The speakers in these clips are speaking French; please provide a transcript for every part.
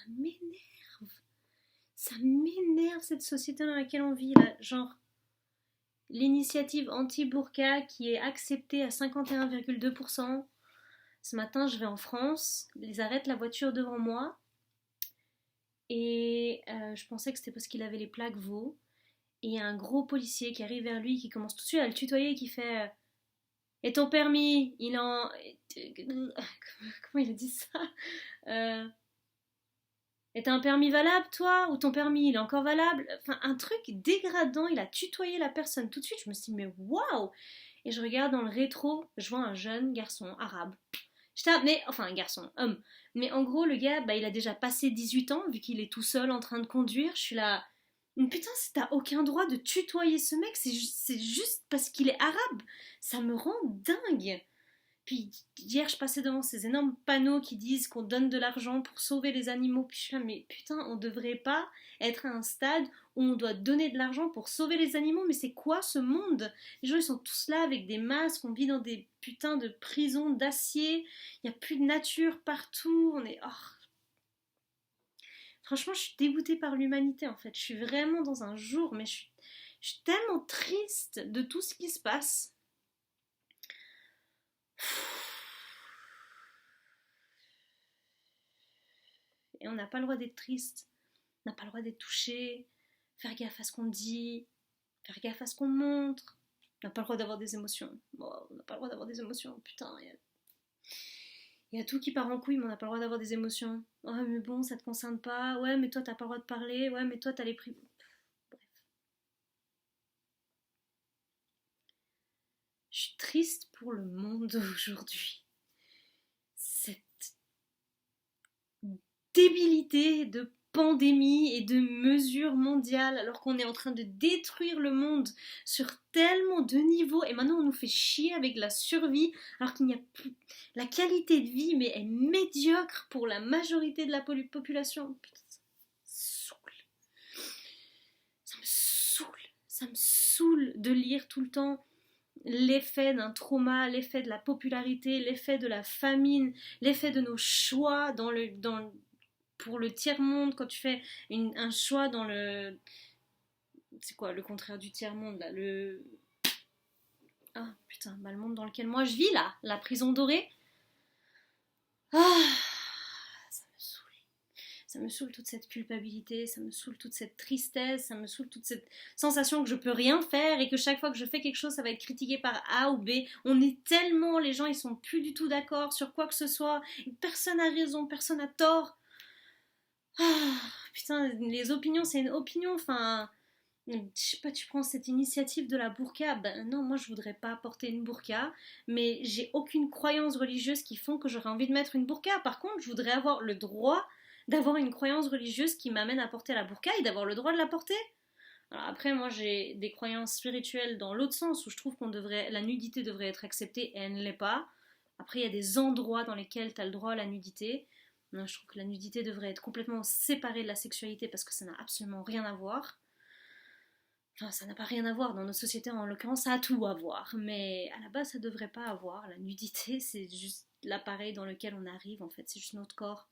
m'énerve. Ça m'énerve cette société dans laquelle on vit là. Genre, l'initiative anti-burqa qui est acceptée à 51,2%. Ce matin, je vais en France, ils arrêtent la voiture devant moi et je pensais que c'était parce qu'il avait les plaques Vaux. Et il y a un gros policier qui arrive vers lui, qui commence tout de suite à le tutoyer et qui fait et ton permis, il en. Comment il a dit ça euh, Et t'as un permis valable, toi? Ou ton permis, il est encore valable? Enfin, un truc dégradant, il a tutoyé la personne tout de suite. Je me suis dit, mais waouh! Et je regarde dans le rétro, je vois un jeune garçon arabe. Mais, enfin, un garçon, homme. Mais en gros, le gars, bah, il a déjà passé 18 ans, vu qu'il est tout seul en train de conduire. Je suis là. Mais putain, t'as aucun droit de tutoyer ce mec, c'est juste parce qu'il est arabe. Ça me rend dingue. Puis hier, je passais devant ces énormes panneaux qui disent qu'on donne de l'argent pour sauver les animaux. Puis je suis là, mais putain, on devrait pas être à un stade où on doit donner de l'argent pour sauver les animaux. Mais c'est quoi ce monde? Les gens, ils sont tous là avec des masques, on vit dans des putains de prisons d'acier. Il n'y a plus de nature partout. On est. Oh. Franchement, je suis dégoûtée par l'humanité en fait. Je suis vraiment dans un jour, mais je suis tellement triste de tout ce qui se passe. Et on n'a pas le droit d'être triste, on n'a pas le droit d'être touché, faire gaffe à ce qu'on dit, faire gaffe à ce qu'on montre. On n'a pas le droit d'avoir des émotions. Bon, on n'a pas le droit d'avoir des émotions, putain. Il y a tout qui part en couille, mais on n'a pas le droit d'avoir des émotions. Oh, mais bon, ça te concerne pas. Ouais, mais toi, t'as pas le droit de parler. Ouais, mais toi, t'as les prix. Bref. Je suis triste pour le monde aujourd'hui. Cette débilité de pandémie et de mesures mondiales alors qu'on est en train de détruire le monde sur tellement de niveaux et maintenant on nous fait chier avec la survie alors qu'il n'y a plus la qualité de vie mais est médiocre pour la majorité de la population. Putain, ça me saoule, ça me saoule de lire tout le temps l'effet d'un trauma, l'effet de la popularité, l'effet de la famine, l'effet de nos choix pour le tiers-monde, quand tu fais un choix dans le. C'est quoi le contraire du tiers-monde là? Ah putain, bah, le monde dans lequel moi je vis là, la prison dorée. Ah, ça me saoule. Ça me saoule toute cette culpabilité, ça me saoule toute cette tristesse, ça me saoule toute cette sensation que je peux rien faire et que chaque fois que je fais quelque chose, ça va être critiqué par A ou B. On est tellement, les gens ils sont plus du tout d'accord sur quoi que ce soit. Personne n'a raison, personne n'a tort. Ah, putain, les opinions, c'est une opinion, enfin. Je sais pas, tu prends cette initiative de la burqa. Ben non, moi je voudrais pas porter une burqa, mais j'ai aucune croyance religieuse qui font que j'aurais envie de mettre une burqa. Par contre, je voudrais avoir le droit d'avoir une croyance religieuse qui m'amène à porter la burqa et d'avoir le droit de la porter. Alors après, moi j'ai des croyances spirituelles dans l'autre sens où je trouve la nudité devrait être acceptée et elle ne l'est pas. Après, il y a des endroits dans lesquels tu as le droit à la nudité. Non, je trouve que la nudité devrait être complètement séparée de la sexualité parce que ça n'a absolument rien à voir. Enfin, ça n'a pas rien à voir. Dans nos sociétés, en l'occurrence, ça a tout à voir. Mais à la base, ça devrait pas avoir. La nudité, c'est juste l'appareil dans lequel on arrive, en fait. C'est juste notre corps.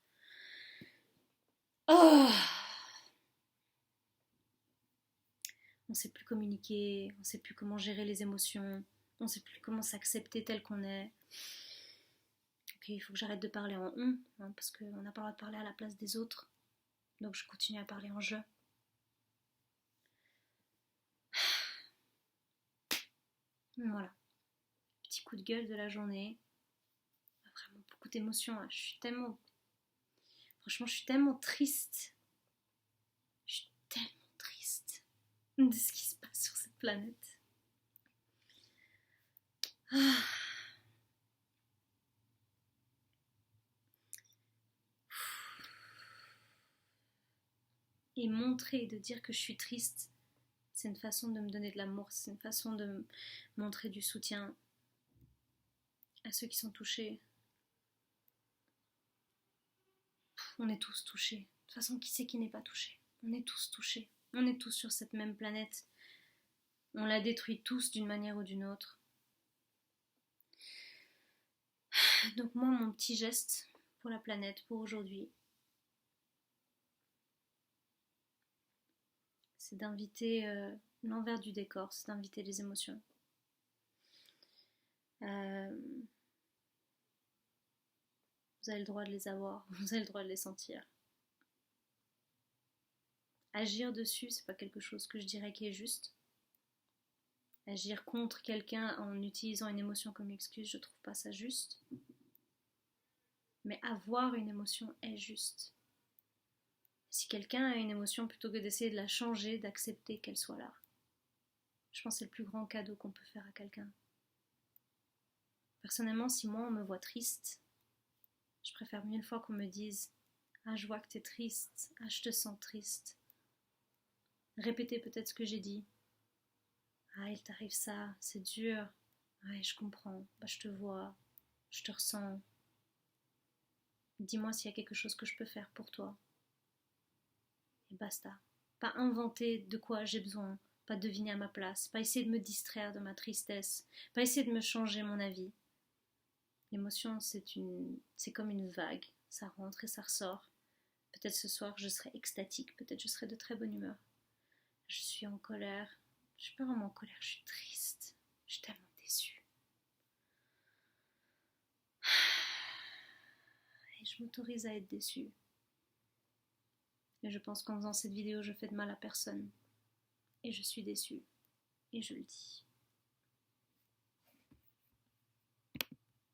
Oh, on sait plus communiquer, on sait plus comment gérer les émotions, on sait plus comment s'accepter tel qu'on est. Ok, il faut que j'arrête de parler en on, hein, parce qu'on n'a pas le droit de parler à la place des autres. Donc je continue à parler en je. Voilà. Petit coup de gueule de la journée. Vraiment beaucoup d'émotions. Hein. Franchement, je suis tellement triste. Je suis tellement triste de ce qui se passe sur cette planète. Ah. Et montrer, de dire que je suis triste, c'est une façon de me donner de l'amour, c'est une façon de montrer du soutien à ceux qui sont touchés. On est tous touchés. De toute façon, qui c'est qui n'est pas touché? On est tous touchés. On est tous sur cette même planète. On la détruit tous d'une manière ou d'une autre. Donc moi, mon petit geste pour la planète, pour aujourd'hui, c'est d'inviter l'envers du décor, c'est d'inviter les émotions. Vous avez le droit de les avoir, vous avez le droit de les sentir. Agir dessus, c'est pas quelque chose que je dirais qui est juste. Agir contre quelqu'un en utilisant une émotion comme excuse, je trouve pas ça juste. Mais avoir une émotion est juste. Si quelqu'un a une émotion, plutôt que d'essayer de la changer, d'accepter qu'elle soit là. Je pense que c'est le plus grand cadeau qu'on peut faire à quelqu'un. Personnellement, si moi on me voit triste, je préfère 1000 fois qu'on me dise « Ah, je vois que t'es triste. Ah, je te sens triste. » Répétez peut-être ce que j'ai dit. « Ah, il t'arrive ça, c'est dur. Ouais, je comprends. Bah, je te vois. Je te ressens. Dis-moi s'il y a quelque chose que je peux faire pour toi. » Et basta. Pas inventer de quoi j'ai besoin, pas deviner à ma place, pas essayer de me distraire de ma tristesse, pas essayer de me changer mon avis. L'émotion, c'est comme une vague, ça rentre et ça ressort. Peut-être ce soir je serai extatique, peut-être je serai de très bonne humeur. Je suis en colère, je suis pas vraiment en colère, je suis triste, je suis tellement déçue. Et je m'autorise à être déçue. Et je pense qu'en faisant cette vidéo, je fais de mal à personne. Et je suis déçue. Et je le dis.